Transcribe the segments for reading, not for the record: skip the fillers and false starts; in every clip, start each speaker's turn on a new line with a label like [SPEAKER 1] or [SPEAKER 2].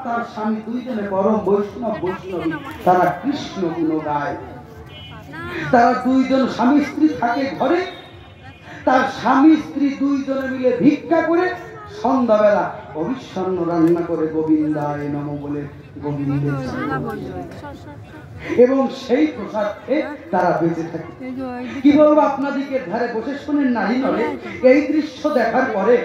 [SPEAKER 1] তার স্বামী দুইজনে পরম বৈষ্ণবী, তারা কৃষ্ণ গুণ গায়। তারা দুইজন স্বামী স্ত্রী থাকে ঘরে, তার স্বামী স্ত্রী দুইজনে মিলে ভিক্ষা করে সন্ধ্যাবেলা অবিচ্ছন্ন রান্না করে গোবিন্দায় নমঃ বলে গোবিন্দের এবং সেই প্রসাদ খেয়ে তারা বেঁচে থাকে। কি বলবো আপনাদিকে ধারে বসে শোনেন নারী নরে। এই দৃশ্য দেখার পরে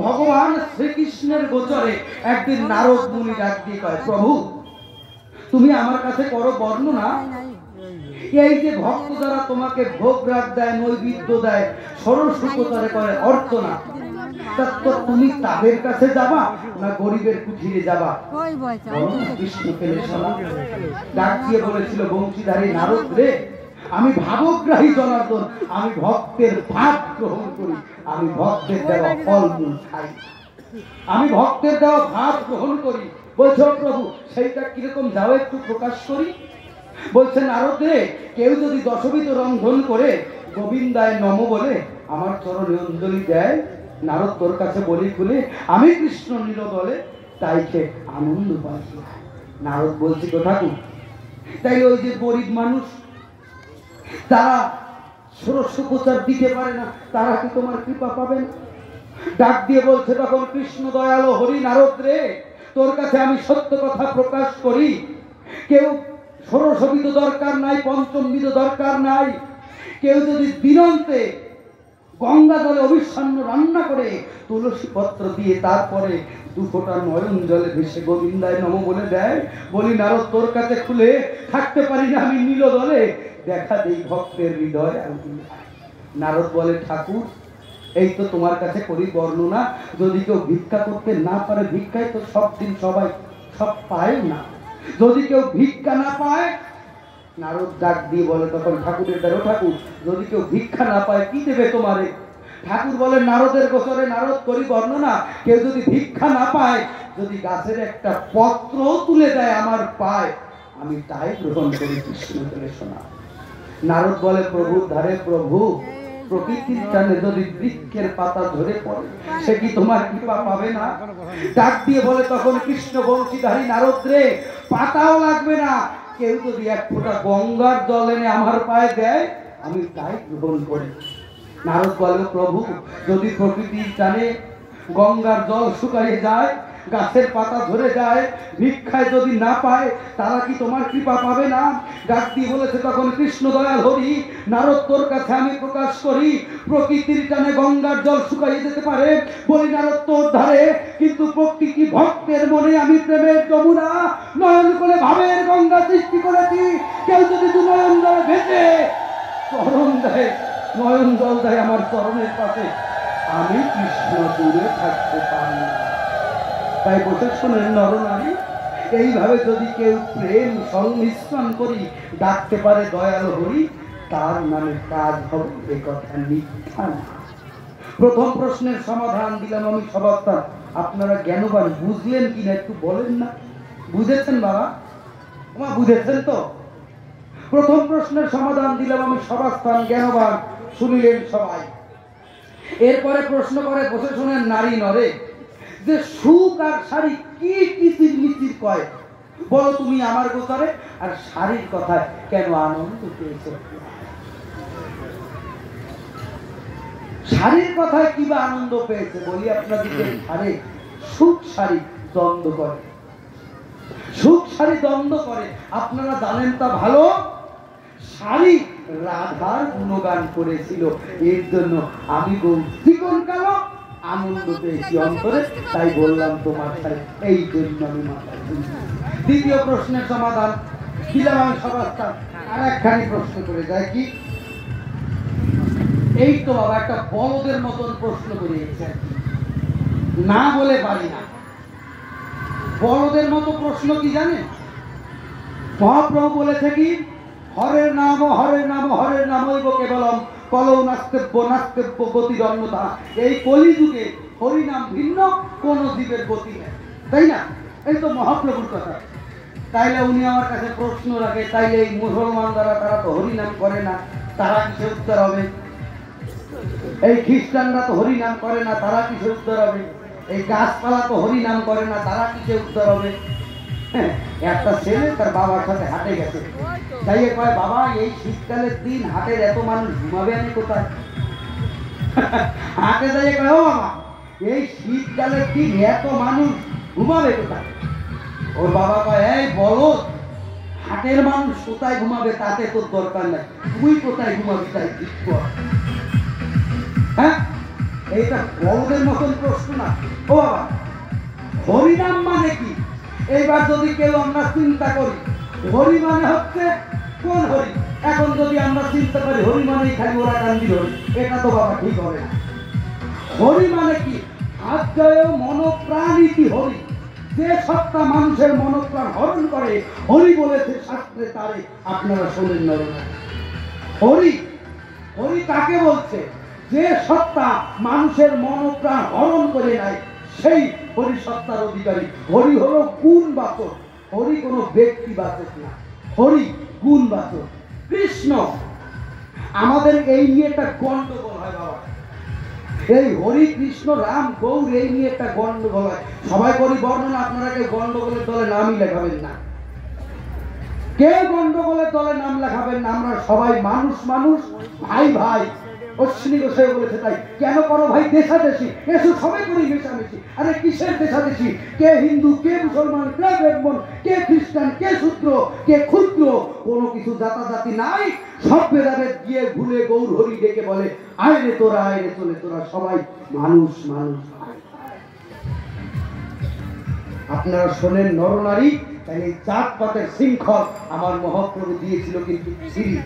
[SPEAKER 1] ভগবান শ্রীকৃষ্ণের গোচরে একদিন নারদ মুনি ডাক দিয়ে কয়, প্রভু তুমি আমার কাছে করো বর্ণনা, এই যে ভক্ত যারা তোমাকে ভোগ রাগ দেয়, নৈবেদ্য দেয়, ষোড়শোপচারে করে অর্চনা, তো তুমি তাদের কাছে যাবা না গরিবের কুঠিরে যাবা? কৃষ্ণ পেলে শোনা ডাক দিয়ে বলেছিল, বংশীধারী নারদ রে, আমি ভাবগ্রাহী জনার্দন, আমি ভক্তের ভাব গ্রহণ করি, আমি ভক্তের দেওয়া ফলমূল খাই, আমি ভক্তের দেওয়া ভাব গ্রহণ করি। বলছো প্রভু সেইটা কিরকম যাও একটু প্রকাশ করি। বলছে নারদ রে, কেউ যদি দশবিধ রন্ধন করে গোবিন্দায় নমঃ বলে আমার চরণে অঞ্জলি দেয়, নারদ তোর কাছে বলি খুলে আমি কৃষ্ণ নীলদলে তাই সে আনন্দ পাই। নারদ বলছি গো ঠাকুর, তাই ওই যে গরিব মানুষ তারা ষোড়শোপচার দিতে পারে না, তারা কি তোমার কৃপা পাবে না? ডাক দিয়ে বলছে তখন কৃষ্ণ দয়ালো হরি, নারদ রে তোর কাছে আমি সত্য কথা প্রকাশ করি, কেউ ষোড়শবিধ দরকার নাই, পঞ্চমবিধ দরকার নাই, কেউ যদি দিনন্তে গঙ্গা জলে অবিচ্ছন্ন রান্না করে তুলসী পত্র দিয়ে তারপরে দুফোঁটা নয়ন জলে ভেসে গোবিন্দায় নমঃ বলে দেয়, বলি নারদ তোর কাছে খুলে থাকতে পারি না আমি নীলদলে, দেখা দেই ভক্তের হৃদয়। নারদ বলে ঠাকুর এই তো তোমার কাছে করি বর্ণনা, যদি কেউ ভিক্ষা করতে না পারে, ভিক্ষায় তো সব দিন সবাই সব পায় না, যদি কেউ ভিক্ষা না পায়, নারদ ডাক দিয়ে বলে তখন ঠাকুরের দ্বারা, ঠাকুর যদি কেউ ভিক্ষা না পায় কি দেবে তোমারে? ঠাকুর বলে নারদের গোচরে নারদ করি বর্ণনা, কেউ যদি ভিক্ষা না পায়, যদি গাছের একটা পত্র তুলে দেয় আমার পায়, আমি তাই গ্রহণ করি। কৃষ্ণ বলে শোনা। নারদ বলে প্রভুর ধারে, প্রভু প্রকৃতির টানে যদি বৃক্ষের পাতা ধরে পড়ে সে কি তোমার কৃপা পাবে না? ডাক দিয়ে বলে তখন কৃষ্ণ, বংশীধারী নারদ রে, পাতাও লাগবে না, কেউ যদি এক ফোঁটা গঙ্গার জল এনে আমার পায়ে দেয় আমি তাই গ্রহণ করি। নারদ বলে প্রভু যদি প্রকৃতির টানে গঙ্গার জল শুকাইয়ে যায়, গাছের পাতা ধরে যায়, ভিক্ষায় যদি না পায়, তারা কি তোমার কৃপা পাবে না? ডাক দিয়ে বলেছে তখন কৃষ্ণ দয়াল হরি, নারদ তোর কাছে আমি প্রকাশ করি, প্রকৃতির টানে গঙ্গার জল শুকাইয়ে যেতে পারে, বলি নারদ তোর ধারে, কিন্তু প্রকৃতি ভক্তের মনে আমি প্রেমের যমুনা নয়ন করে ভাবের গঙ্গা সৃষ্টি করেছি। কেউ যদি দু নয়ন জলে ভেসে চরণ দেয়, নয়ন জল দেয় আমার চরণের পাশে, আমি কৃষ্ণ দূরে থাকতে পারি না। তাই বসে শোনেন নরনারী, এইভাবে যদি কেউ প্রেম সংমিশ্রণ করি ডাকতে পারে দয়াল হরি, তার নামে কাজ হবে, এ কথা মিথ্যা না। প্রথম প্রশ্নের সমাধান দিলাম আমি সবাস্থান, আপনারা জ্ঞানবান বুঝলেন কিনা একটু বলেন না? বুঝেছেন বাবা? তোমার বুঝেছেন তো? প্রথম প্রশ্নের সমাধান দিলাম আমি সবাস্থান, জ্ঞানবান শুনিলেন সবাই। এরপরে প্রশ্ন করে বসে শোনেন নারী নরে, যে সুখ আর শাড়ি কি কিচির মিচির কয়, বলো তুমি আমার গোচরে, আর শাড়ির কথায় কেন আনন্দ পেয়েছে? শাড়ির কথায় কিবা আনন্দ পেয়েছে? বলি আপনাদেরকে, আরে সুখ শাড়ি দ্বন্দ্ব করে, সুখ শাড়ি দ্বন্দ্ব করে। আপনারা জানেন তা ভালো, শাড়ি রাধার গুণগান করেছিল, এর জন্য আমি জীবন কাল আনন্দ পেয়েছি অন্তরে, তাই বললাম তোমার শাড়ি, এই জন্য আমি মাথায়। দ্বিতীয় প্রশ্নের সমাধান দিলাম আমি সবাস্থান। আর একখানি প্রশ্ন করে যায় কি, এই তো বাবা একটা বলদের মতন প্রশ্ন করিয়েছে, না বলে পারি না। বলদের মতো প্রশ্ন কি জানেন? মহাপ্রভু বলেছে কি, হরের নাম হরের নাম হরের নাম হইব কেবলম কলৌ নাস্তেব্য নাস্তেব্য গতির অন্যথা। এই কলিযুগে হরিনাম ভিন্ন, কোন জীবের গতি নেই, তাই না? এই তো মহাপ্রভুর কথা। তাইলে উনি আমার কাছে প্রশ্ন রাখে, তাইলে এই মুসলমান দ্বারা তারা তো হরিনাম করে না, তারা কিসে উদ্ধার হবে? এই খ্রিস্টানরা তো হরিনাম করে না, তারা কিসে উদ্ধার হবে? এই গাছপালা তো হরি নাম করে না, তারা কিসে উদ্ধার হবে? একটা ছেলে তার বাবার সাথে হাটে গেছে, যাইয়ে কয়, বাবা এই শীতকালের দিন হাটের এত মানুষ ঘুমাবে আমি কোথায়? হাটে যাইয়ে কয়, ও বাবা এই শীতকালের দিন এত মানুষ ঘুমাবে কোথায়? ওর বাবা কয়, এই বলো হাটের মানুষ কোথায় ঘুমাবে তাতে তোর দরকার নাই, তুই কোথায় ঘুমাবি তাই ঠিক কর। হ্যাঁ, এইটা বড়দের মতন প্রশ্ন না। ও বাবা, হরিনাম মানে কি? এইবার যদি কেউ আমরা চিন্তা করি হরি মানে হচ্ছে কোন হরি, এখন যদি আমরা চিন্তা করি হরি মানেই খালি ওরা গান্ধীর হরি, এটা তো বাবা ঠিক হবে না। হরি মানে কি? আজ্ঞায় মনোপ্রাণীতি হরি, যে সত্তা মানুষের মনোপ্রাণ হরণ করে হরি বলেছে শাস্ত্রে, তারে আপনারা শোনেন না? হরি, হরি কাকে বলছে? যে সত্তা মানুষের মনোপ্রাণ হরণ করে নাই সেই হরি সত্তার অধিকারী। হরি হলো গুণবাচক, হরি কোনো ব্যক্তিবাচক না, হরি গুণবাচক। কৃষ্ণ, আমাদের এই নিয়ে একটা গন্ডগোল হয় বাবা, এই হরি কৃষ্ণ রাম গৌর এই নিয়ে একটা গন্ডগোল হয়। সবাই করি বর্ণনা, আপনারা কেউ গন্ডগোলের দলে নামই লেখাবেন না, কেউ গন্ডগোলের দলে নাম লেখাবেন না। আমরা সবাই মানুষ, মানুষ ভাই ভাই। অশ্বিনী গোসাই বলেছে তাই। কেন করো ভাই দেশাদেশি? এসো সবাই করি মেশামেশি। আরে কিসের দেশাদেশি? কে হিন্দু, কে মুসলমান, কে ব্রাহ্মণ, কে খ্রিস্টান, কে শূদ্র, কে ক্ষুদ্র, কোনো কিছু জাতাজাতি নাই। সব ভেদাভেদ গিয়ে ভুলে গৌর হরি ডেকে বলে, আয় রে তোরা, আয় রে চলে তোরা, সবাই মানুষ মানুষ। আপনারা শোনেন নরনারী, তাই এই জাতপাতের শৃঙ্খল আমার মহাপ্রভু দিয়েছিল, কিন্তু সিঁড়ি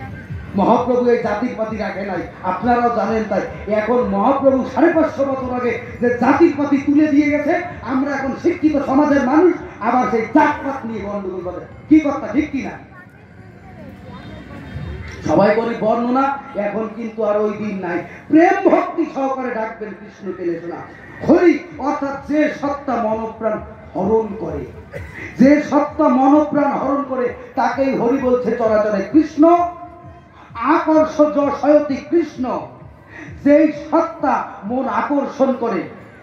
[SPEAKER 1] মহাপ্রভু এই জাতির পাতি রাখে নাই, আপনারাও জানেন। তাই এখন মহাপ্রভু 550 বছর আগে যে জাতির পাতি তুলে দিয়ে গেছে, আমরা এখন শিক্ষিত সমাজের মানুষ আবার সেই জাতপাত নিয়ে গন্ডগোল করে। কি কথা ঠিক কিনা? সবাই করি বর্ণনা, এখন কিন্তু আর ওই দিন নাই। প্রেম ভক্তি সহকারে ডাকবেন কৃষ্ণ পেলে শোনা। হরি অর্থাৎ যে সত্তা মনোপ্রাণ হরণ করে, যে সত্তা মনোপ্রাণ হরণ করে তাকেই হরি বলছে চরাচরে। কৃষ্ণ আকর্ষজ সয়তি, কৃষ্ণ যেই সত্তা মন আকর্ষণ করে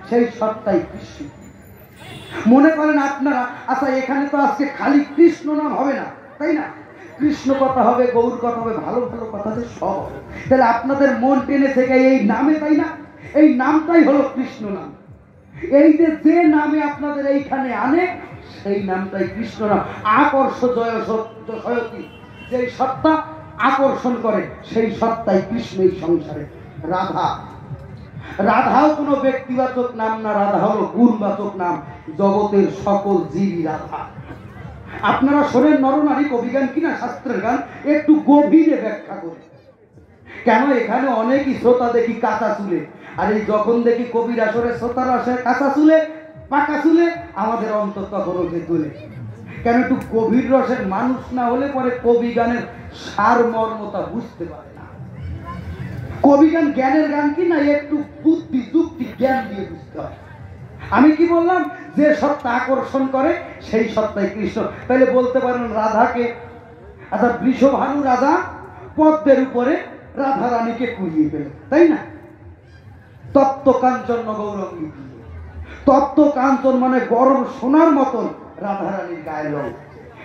[SPEAKER 1] সেই সত্তাই কৃষ্ণ। মনে করেন আপনারা, আচ্ছা এখানে তো আজকে খালি কৃষ্ণ নাম হবে না, তাই না? কৃষ্ণ কথা হবে, গৌর কথা হবে, ভালো ভালো কথা সব হবে। তাহলে আপনাদের মন টেনে থেকে এই নামে, তাই না? এই নামটাই হলো কৃষ্ণ নাম। এই যে নামে আপনাদের এইখানে আনে সেই নামটাই কৃষ্ণ নাম। আকর্ষজ সয়তি, যেই সত্তা আকর্ষণ করে সেই সত্তাই কৃষ্ণ এই সংসারে। রাধা, রাধাও কোনো ব্যক্তিবাচক নাম না, রাধা হলো গুণবাচক নাম। জগতের সকল জীবই রাধা। আপনারা শোনেন নরনারী কবিগান কিনা শাস্ত্রের গান, একটু গভীরে ব্যাখ্যা করে। কেন এখানে অনেকই শ্রোতা দেখি কাঁচা চুলে, আর এই যখন দেখি কবির আসরে শ্রোতারা আসে কাঁচা চুলে, পাকা চুলে, আমাদের অন্তর তখন ওঠে তুলে। কেন? একটু গভীর রসের মানুষ না হলে পরে কবি গানের সারমর্মতা বুঝতে পারে না। কবি গান জ্ঞানের গান কি না, একটু বুদ্ধি যুক্তি জ্ঞান দিয়ে বুঝতে হয়। আমি কি বললাম? যে সত্তা আকর্ষণ করে সেই সত্তাই কৃষ্ণ। তাহলে বলতে পারেন রাধাকে, আচ্ছা বৃষভানু রাধা পদ্মের উপরে রাধা রানীকে কুড়িয়ে পেল, তাই না? তপ্ত কাঞ্চন গৌরঙ্গী, তপ্ত কাঞ্চন মানে গরম সোনার মতন রাধারানীর গায়ের রং।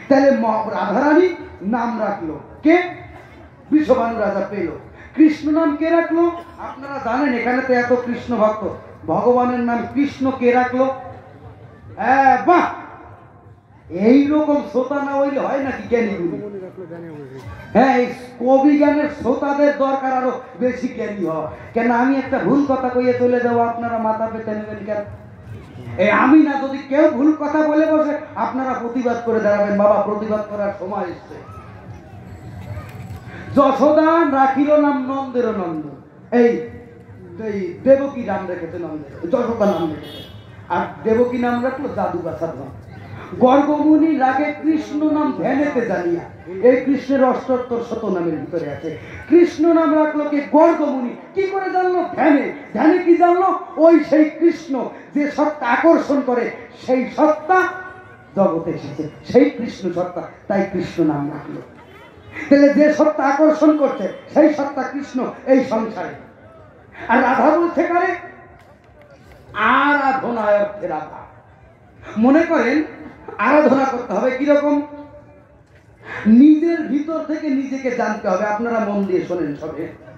[SPEAKER 1] তাহলে রাধারানী নাম রাখলো কে? বৃষভানু রাজা পেল। কৃষ্ণ নাম কে রাখলো? আপনারা জানেন এখানে তো এত কৃষ্ণ ভক্ত, ভগবানের নাম কৃষ্ণ কে রাখলো? বাহ, এইরকম শ্রোতা না হইলে হয় নাকি জ্ঞানী গুলি? হ্যাঁ, এই কবি জ্ঞানের শ্রোতাদের দরকার আরো বেশি জ্ঞানী হওয়া। কেন আমি একটা ভুল কথা কইয়ে চলে যাবো, আপনারা মাথা পেতে নেবেন কেন? এই আমি না, যদি কেউ ভুল কথা বলে বসে আপনারা প্রতিবাদ করে দাঁড়াবেন। বাবা, প্রতিবাদ করার সময় এসছে। যশোদা রাখিল নাম নন্দের নন্দ, এই দেবকী নাম রেখেছে নন্দের, যশোদা নাম রেখেছে। আর দেবকী নাম রাখলো জাদু বাসার নাম। গর্গমুনি রাগে কৃষ্ণ নাম ধ্যানেতে জানিয়া, এই কৃষ্ণের ৭৮ নামের ভিতরে আছে। কৃষ্ণ নাম রাখলো কে? গর্গমুনি। কি করে জানলো? ধ্যানে। ধ্যানে কি জানলো? ওই সেই কৃষ্ণ যে সত্তা আকর্ষণ করে সেই সত্তা জগতে এসেছে, সেই কৃষ্ণ সত্তা, তাই কৃষ্ণ নাম রাখলো। তাহলে যে সত্তা আকর্ষণ করছে সেই সত্তা কৃষ্ণ এই সংসারে। আর রাধা বলছে কারে? আরাধনায় অর্থে রাধা। মনে করেন আরাধনা করতে হবে কিরকম? নিজের ভিতর থেকে নিজেকে জানতে হবে। আপনারা মন দিয়ে শোনেন সবে।